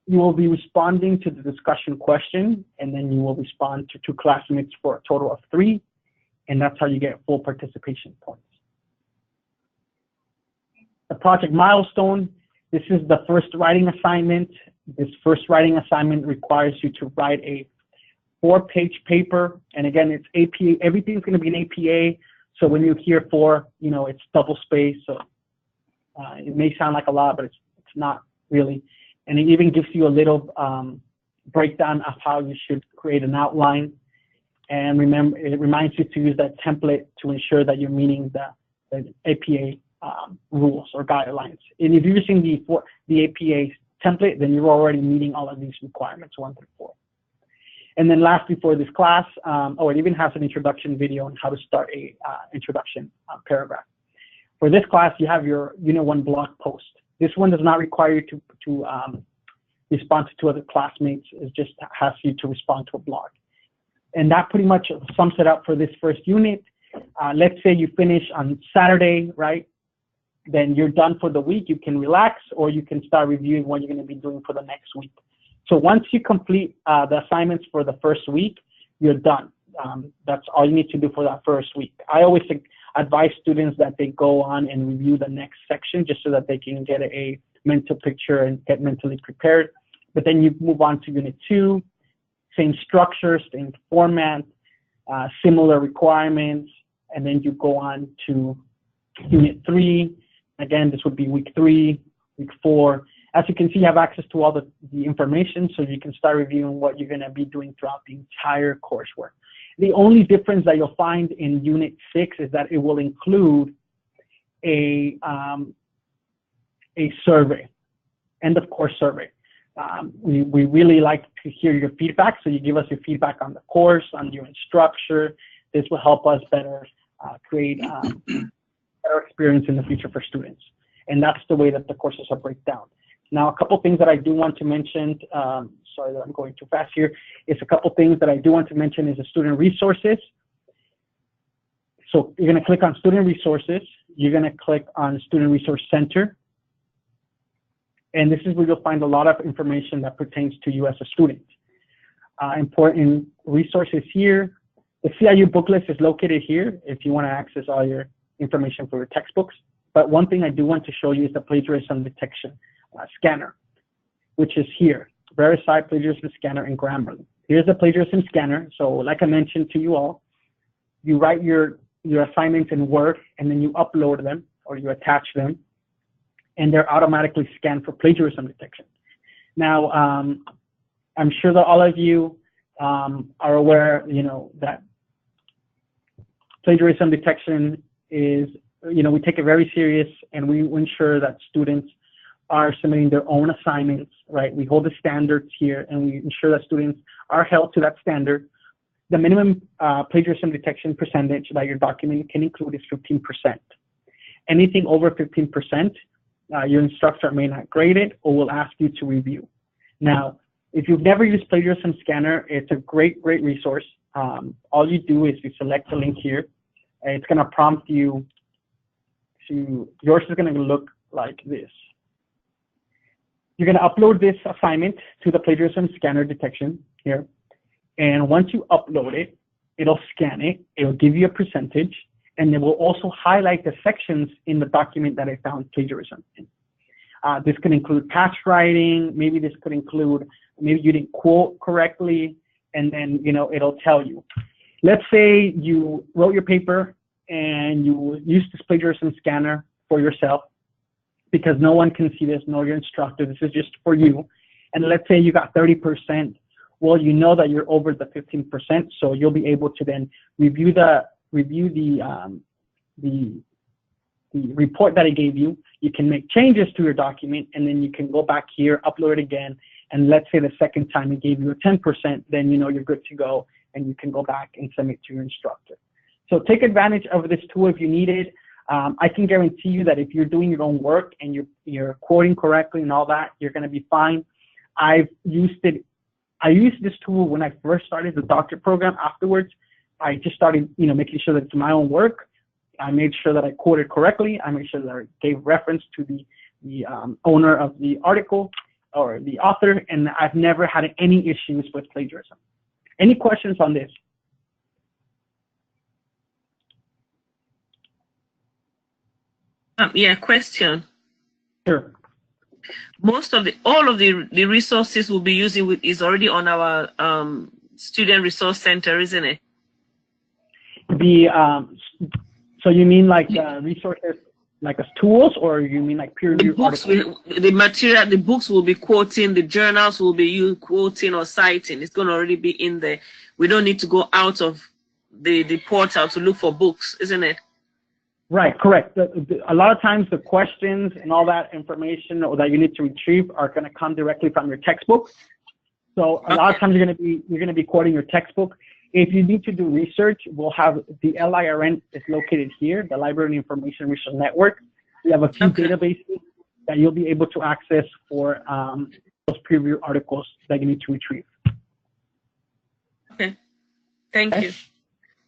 you will be responding to the discussion question, and then you will respond to 2 classmates for a total of 3. And that's how you get full participation points. The project milestone, this is the first writing assignment. This first writing assignment requires you to write a 4-page paper. And again, it's APA, everything's gonna be an APA. So when you hear 4, it's double space. So it may sound like a lot, but it's not really. And it even gives you a little breakdown of how you should create an outline. And remember, it reminds you to use that template to ensure that you're meeting the APA rules or guidelines. And if you're using the APA template, then you're already meeting all of these requirements 1 through 4. And then lastly, for this class, it even has an introduction video on how to start a introduction paragraph. For this class, you have your Unit 1 blog post. This one does not require you to respond to 2 other classmates. It just has you to respond to a blog. And that pretty much sums it up for this first unit. Let's say you finish on Saturday, right? then you're done for the week. You can relax, or you can start reviewing what you're going to be doing for the next week. So once you complete the assignments for the first week, you're done. That's all you need to do for that first week. I always advise students that they go on and review the next section just so that they can get a mental picture and get mentally prepared. But then you move on to Unit 2, same structure, same format, similar requirements, and then you go on to Unit 3. Again, this would be week 3, week 4. As you can see, you have access to all the information, so you can start reviewing what you're going to be doing throughout the entire coursework. The only difference that you'll find in Unit 6 is that it will include a survey, end of course survey. We really like to hear your feedback, so you give us your feedback on the course, on your structure. This will help us better create better experience in the future for students. And that's the way that the courses are break down. Now, a couple things that I do want to mention, sorry that I'm going too fast here, is a couple things that I do want to mention is the student resources. So you're gonna click on student resources, you're gonna click on Student Resource Center, and this is where you'll find a lot of information that pertains to you as a student. Important resources here. The CIU book list is located here if you wanna access all your information for your textbooks. But one thing I do want to show you is the plagiarism detection scanner, which is here, VeriCite Plagiarism Scanner in Grammarly. Here's the plagiarism scanner. So like I mentioned to you all, you write your assignments in Word, and then you upload them or you attach them, and they're automatically scanned for plagiarism detection. Now, I'm sure that all of you are aware, that plagiarism detection is, we take it very serious, and we ensure that students are submitting their own assignments, right? We hold the standards here, and we ensure that students are held to that standard. The minimum plagiarism detection percentage that your document can include is 15%. Anything over 15%, your instructor may not grade it or will ask you to review. Now, if you've never used Plagiarism Scanner, it's a great resource. All you do is you select the link here, and it's gonna prompt you to, yours is gonna look like this. You're gonna upload this assignment to the Plagiarism Scanner detection here. And once you upload it, it'll scan it, it'll give you a percentage, and it will also highlight the sections in the document that I found plagiarism in. This could include patch writing, maybe this could include, maybe you didn't quote correctly, and then, it'll tell you. Let's say you wrote your paper and you used this plagiarism scanner for yourself, because no one can see this, nor your instructor, this is just for you. And let's say you got 30%. Well, you know that you're over the 15%, so you'll be able to then review the report that I gave you. You can make changes to your document, and then you can go back here, upload it again, and let's say the second time it gave you a 10%, then you're good to go, and you can go back and submit to your instructor. So take advantage of this tool if you need it. I can guarantee you that if you're doing your own work and you're quoting correctly and all that, you're going to be fine. I used this tool when I first started the doctorate program. Afterwards, I just started, making sure that it's my own work. I made sure that I quoted correctly. I made sure that I gave reference to the owner of the article or the author, and I've never had any issues with plagiarism. Any questions on this? Yeah, question. Sure. All of the resources we'll be using is already on our student resource center, isn't it? So you mean like resources, like as tools, or you mean like peer review articles? The material, the books will be quoting, the journals will be you quoting or citing. It's going to already be in there. We don't need to go out of the portal to look for books, isn't it? Right, correct. A lot of times the questions and all that information that you need to retrieve are going to come directly from your textbook. So a lot of times you're going to be quoting your textbook. If you need to do research, we'll have the LIRN is located here, the Library and Information Research Network. We have a few databases that you'll be able to access for those preview articles that you need to retrieve. Okay, thank you.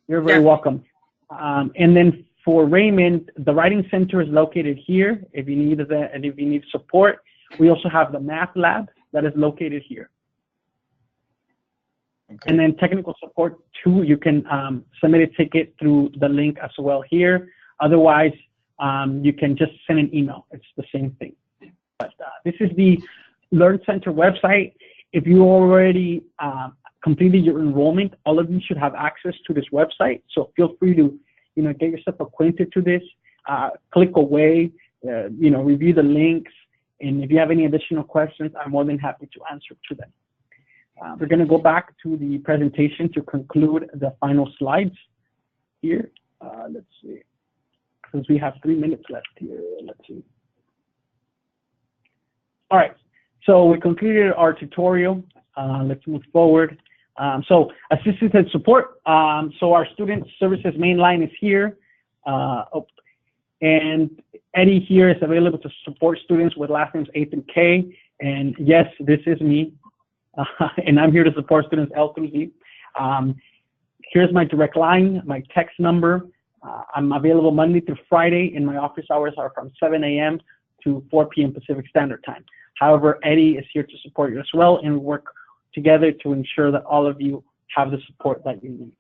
You're very welcome. And then for Raymond, the Writing Center is located here. If you need that, and if you need support, we also have the Math Lab that is located here. Okay. And then technical support too, you can submit a ticket through the link as well here. Otherwise, you can just send an email. It's the same thing. But this is the Learn Center website. If you already completed your enrollment, all of you should have access to this website. So feel free to, get yourself acquainted to this. Click away, review the links. And if you have any additional questions, I'm more than happy to answer to them. We're going to go back to the presentation to conclude the final slides here. Let's see, because we have 3 minutes left here. Let's see. All right, so we completed our tutorial. Let's move forward. So assistance and support. So our student services main line is here. And Eddie here is available to support students with last names A through K. And yes, this is me. And I'm here to support students L through Z. Here's my direct line, my text number. I'm available Monday through Friday, and my office hours are from 7 a.m. to 4 p.m. Pacific Standard Time. However, Eddie is here to support you as well, and we work together to ensure that all of you have the support that you need.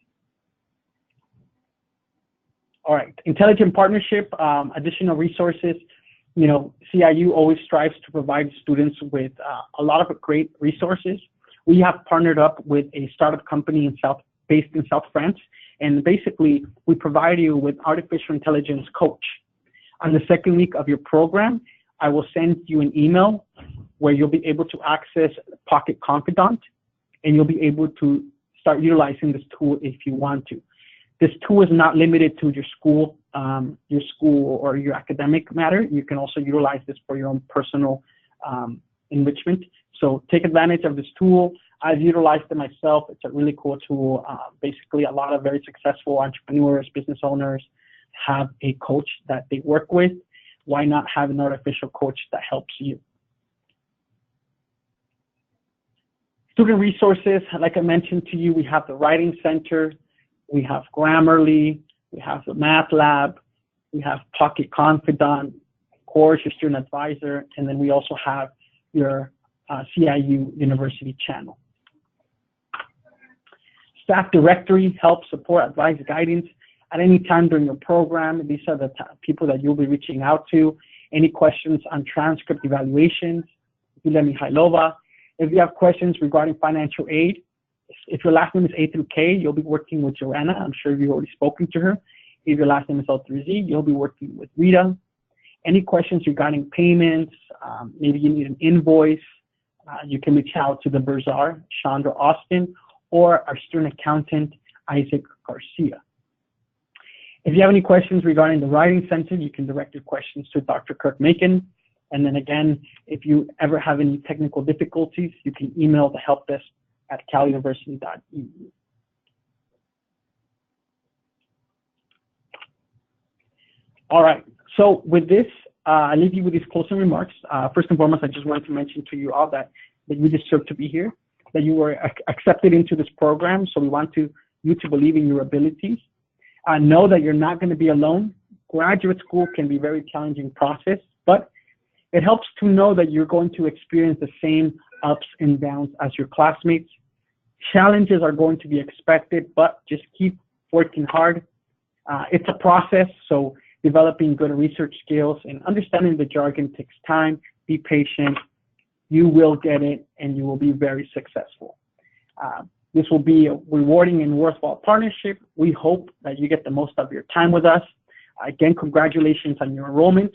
All right, intelligent partnership, additional resources. CIU always strives to provide students with a lot of great resources. We have partnered up with a startup company based in South France, and basically we provide you with artificial intelligence coach. On the second week of your program, I will send you an email where you'll be able to access Pocket Confidant, and you'll be able to start utilizing this tool if you want to. This tool is not limited to your school or your academic matter. You can also utilize this for your own personal enrichment. So take advantage of this tool. I've utilized it myself. It's a really cool tool. Basically, a lot of very successful entrepreneurs, business owners have a coach that they work with. Why not have an artificial coach that helps you? Student resources, like I mentioned to you, we have the Writing Center, we have Grammarly, we have the Math Lab, we have Pocket Confidant, of course, your student advisor, and then we also have your CIU University channel. Staff directory, help, support, advice, guidance. At any time during your program, these are the people that you'll be reaching out to. Any questions on transcript evaluations, Yulia Mikhailova. If you have questions regarding financial aid, if your last name is A through K, you'll be working with Joanna. I'm sure you've already spoken to her. If your last name is L through Z, you'll be working with Rita. Any questions regarding payments, maybe you need an invoice, you can reach out to the Bursar, Chandra Austin, or our student accountant, Isaac Garcia. If you have any questions regarding the Writing Center, you can direct your questions to Dr. Kirk Macon. And then again, if you ever have any technical difficulties, you can email the help desk at caluniversity.edu. All right, so with this, I leave you with these closing remarks. First and foremost, I just wanted to mention to you all that you deserve to be here, that you were accepted into this program, so we want you to believe in your abilities. Know that you're not going to be alone. Graduate school can be a very challenging process, but it helps to know that you're going to experience the same ups and downs as your classmates. Challenges are going to be expected, but just keep working hard. It's a process, so developing good research skills and understanding the jargon takes time. Be patient. You will get it, and you will be very successful. This will be a rewarding and worthwhile partnership. We hope that you get the most of your time with us. Again, congratulations on your enrollment.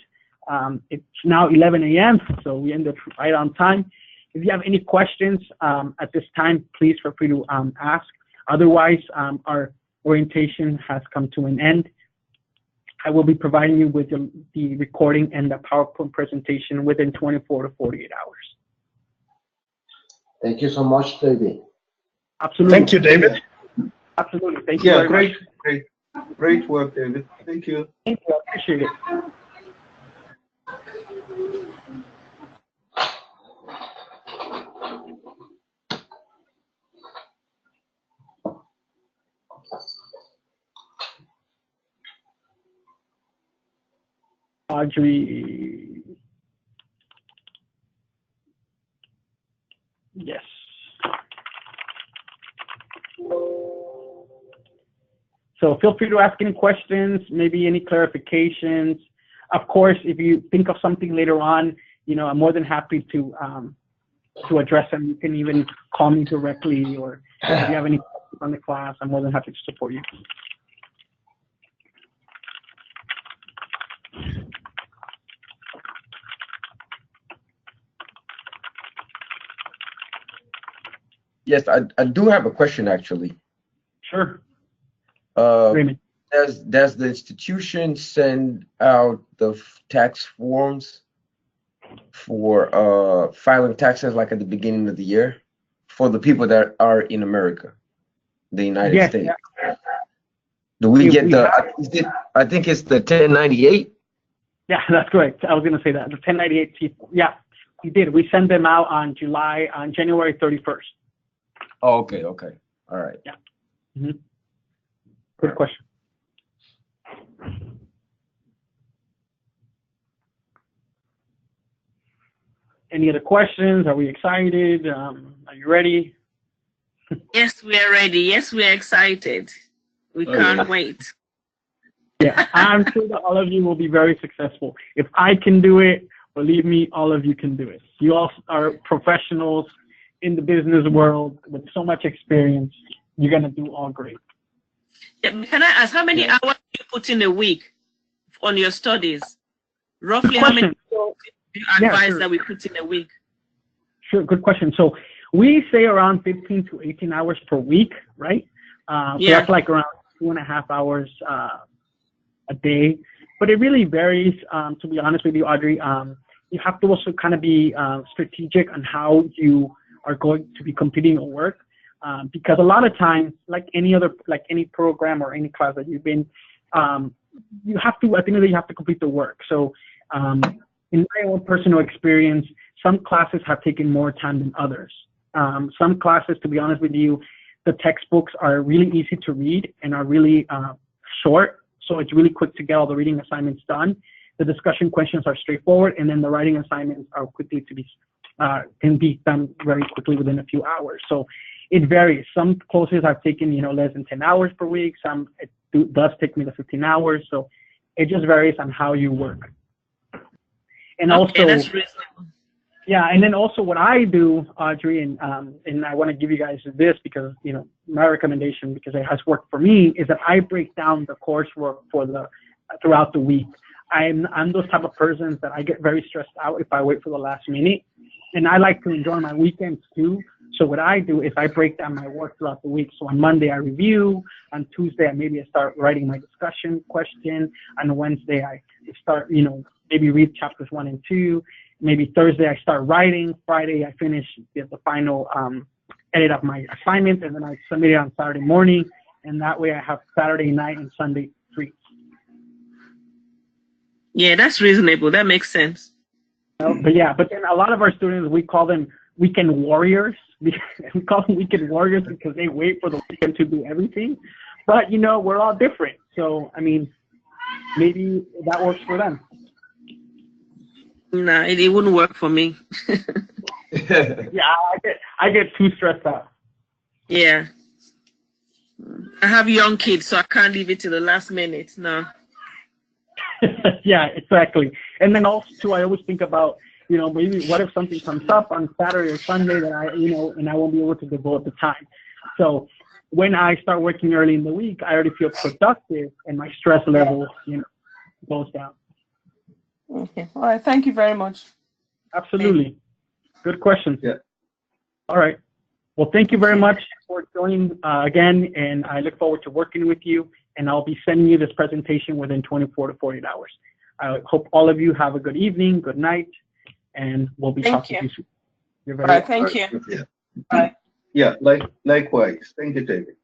It's now 11 a.m., so we ended right on time. If you have any questions at this time, please feel free to ask. Otherwise, our orientation has come to an end. I will be providing you with the recording and the PowerPoint presentation within 24 to 48 hours. Thank you so much, David. Absolutely. Thank you, David. Absolutely. Thank you very much. Great work, David. Thank you. Thank you. I appreciate it. Audrey. Yes. So feel free to ask any questions, maybe any clarifications. Of course, if you think of something later on, you know, I'm more than happy to address them. You can even call me directly, or if you have any questions on the class, I'm more than happy to support you. Yes, I do have a question actually. Sure. Does the institution send out the tax forms for filing taxes like at the beginning of the year for the people that are in America, the United States? Yeah. Do we get I think it's the 1098? Yeah, that's correct. I was going to say that. The 1098 Yeah, we did. We send them out on January 31st. Oh, okay. All right. Yeah. Mm-hmm. Good question. Any other questions? Are we excited? Are you ready? Yes, we are ready. Yes, we are excited. We can't wait. Yeah, I'm sure that all of you will be very successful. If I can do it, believe me, all of you can do it. You all are professionals in the business world with so much experience. You're going to do all great. Yeah, can I ask, how many hours do you put in a week on your studies? Roughly how many do you advise that we put in a week? Sure, good question. So we say around 15 to 18 hours per week, right? So that's like around 2.5 hours a day. But it really varies, to be honest with you, Audrey. You have to also kind of be strategic on how you are going to be completing your work. Because a lot of times, like any program or any class that you've been, you have to, at the end of the day, you have to complete the work. So in my own personal experience, some classes have taken more time than others. Some classes, to be honest with you, the textbooks are really easy to read and are really short. So it's really quick to get all the reading assignments done. The discussion questions are straightforward, and then the writing assignments are quickly to be, can be done very quickly within a few hours. So it varies. Some courses I've taken, less than 10 hours per week. Some it does take me to 15 hours. So it just varies on how you work. And also, that's reasonable. Yeah, and then also what I do, Audrey, and I want to give you guys this because my recommendation, because it has worked for me, is that I break down the coursework throughout the week. I'm those type of persons that I get very stressed out if I wait for the last minute, and I like to enjoy my weekends too. So what I do is I break down my work throughout the week. So on Monday I review, on Tuesday I start writing my discussion question, on Wednesday I start maybe read chapters 1 and 2. Maybe Thursday I start writing. Friday I finish the final edit of my assignment, and then I submit it on Saturday morning. And that way I have Saturday night and Sunday free. Yeah, that's reasonable. That makes sense. But then a lot of our students, we call them weekend warriors. We call them weekend warriors because they wait for the weekend to do everything. But we're all different. So maybe that works for them. Nah, it wouldn't work for me. Yeah, I get too stressed out. Yeah. I have young kids, so I can't leave it to the last minute. No. Yeah, exactly. And then also too, I always think about, maybe what if something comes up on Saturday or Sunday that and I won't be able to devote the time. So when I start working early in the week, I already feel productive and my stress level, goes down. Okay. All right. Thank you very much. Absolutely. Good question. Yeah. All right. Well, thank you very much for joining again, and I look forward to working with you, and I'll be sending you this presentation within 24 to 48 hours. I hope all of you have a good evening, good night, and we'll be talking to you soon. You're very welcome. Thank you. Yeah. Bye. Yeah, likewise. Thank you, David.